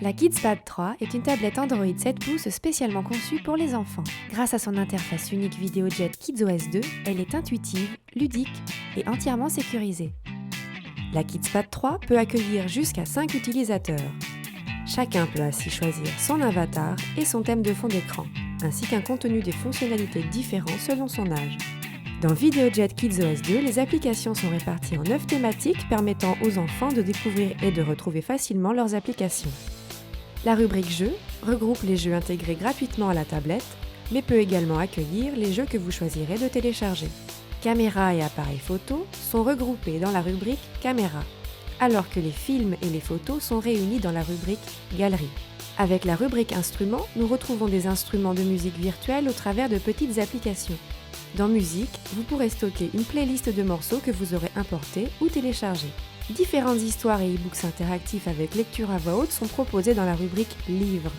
La KidsPad 3 est une tablette Android 7 pouces spécialement conçue pour les enfants. Grâce à son interface unique VideoJet KidsOS 2, elle est intuitive, ludique et entièrement sécurisée. La KidsPad 3 peut accueillir jusqu'à 5 utilisateurs. Chacun peut ainsi choisir son avatar et son thème de fond d'écran, ainsi qu'un contenu des fonctionnalités différents selon son âge. Dans VideoJet KidsOS 2, les applications sont réparties en 9 thématiques permettant aux enfants de découvrir et de retrouver facilement leurs applications. La rubrique Jeux regroupe les jeux intégrés gratuitement à la tablette, mais peut également accueillir les jeux que vous choisirez de télécharger. Caméra et appareils photo sont regroupés dans la rubrique Caméra, alors que les films et les photos sont réunis dans la rubrique Galerie. Avec la rubrique Instruments, nous retrouvons des instruments de musique virtuelle au travers de petites applications. Dans Musique, vous pourrez stocker une playlist de morceaux que vous aurez importés ou téléchargés. Différentes histoires et e-books interactifs avec lecture à voix haute sont proposés dans la rubrique Livres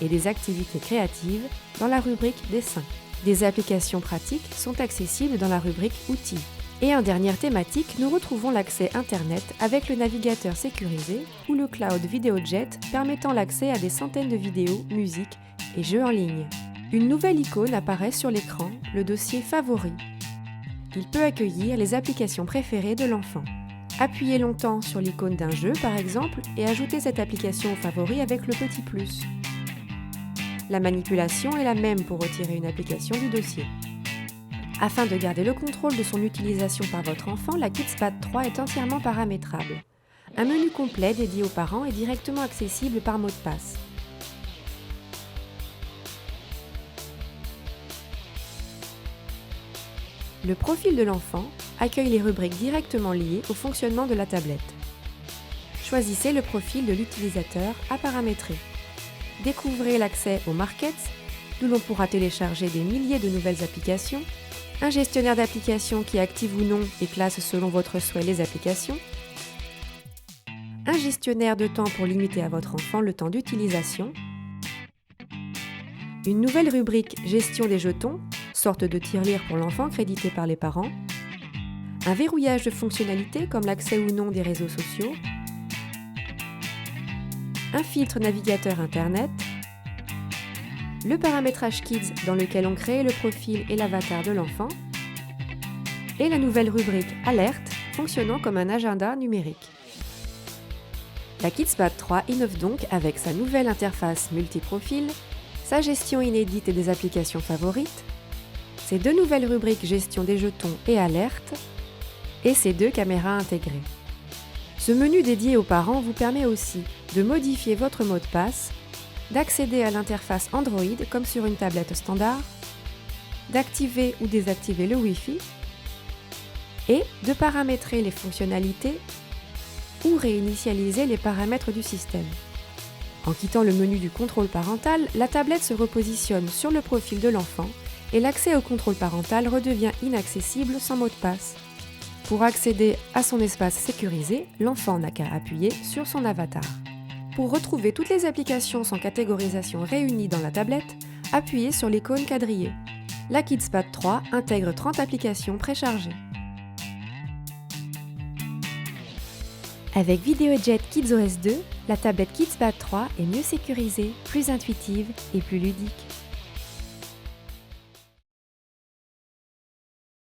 et des activités créatives dans la rubrique Dessins. Des applications pratiques sont accessibles dans la rubrique Outils. Et en dernière thématique, nous retrouvons l'accès Internet avec le navigateur sécurisé ou le cloud VideoJet permettant l'accès à des centaines de vidéos, musiques et jeux en ligne. Une nouvelle icône apparaît sur l'écran, le dossier Favoris. Il peut accueillir les applications préférées de l'enfant. Appuyez longtemps sur l'icône d'un jeu par exemple et ajoutez cette application aux favoris avec le petit plus. La manipulation est la même pour retirer une application du dossier. Afin de garder le contrôle de son utilisation par votre enfant, la KidsPad 3 est entièrement paramétrable. Un menu complet dédié aux parents est directement accessible par mot de passe. Le profil de l'enfant accueille les rubriques directement liées au fonctionnement de la tablette. Choisissez le profil de l'utilisateur à paramétrer. Découvrez l'accès aux Markets, d'où l'on pourra télécharger des milliers de nouvelles applications, un gestionnaire d'applications qui active ou non et classe selon votre souhait les applications, un gestionnaire de temps pour limiter à votre enfant le temps d'utilisation, une nouvelle rubrique Gestion des jetons, sorte de tirelire pour l'enfant crédité par les parents, un verrouillage de fonctionnalités comme l'accès ou non des réseaux sociaux, un filtre navigateur Internet, le paramétrage Kids dans lequel on crée le profil et l'avatar de l'enfant, et la nouvelle rubrique Alerte fonctionnant comme un agenda numérique. La KidsPad 3 innove donc avec sa nouvelle interface multiprofil, sa gestion inédite des applications favorites, ses deux nouvelles rubriques Gestion des jetons et Alerte, et ses deux caméras intégrées. Ce menu dédié aux parents vous permet aussi de modifier votre mot de passe, d'accéder à l'interface Android comme sur une tablette standard, d'activer ou désactiver le Wi-Fi et de paramétrer les fonctionnalités ou réinitialiser les paramètres du système. En quittant le menu du contrôle parental, la tablette se repositionne sur le profil de l'enfant et l'accès au contrôle parental redevient inaccessible sans mot de passe. Pour accéder à son espace sécurisé, l'enfant n'a qu'à appuyer sur son avatar. Pour retrouver toutes les applications sans catégorisation réunies dans la tablette, appuyez sur l'icône quadrillée. La KidsPad 3 intègre 30 applications préchargées. Avec VideoJet KidsOS 2, la tablette KidsPad 3 est mieux sécurisée, plus intuitive et plus ludique.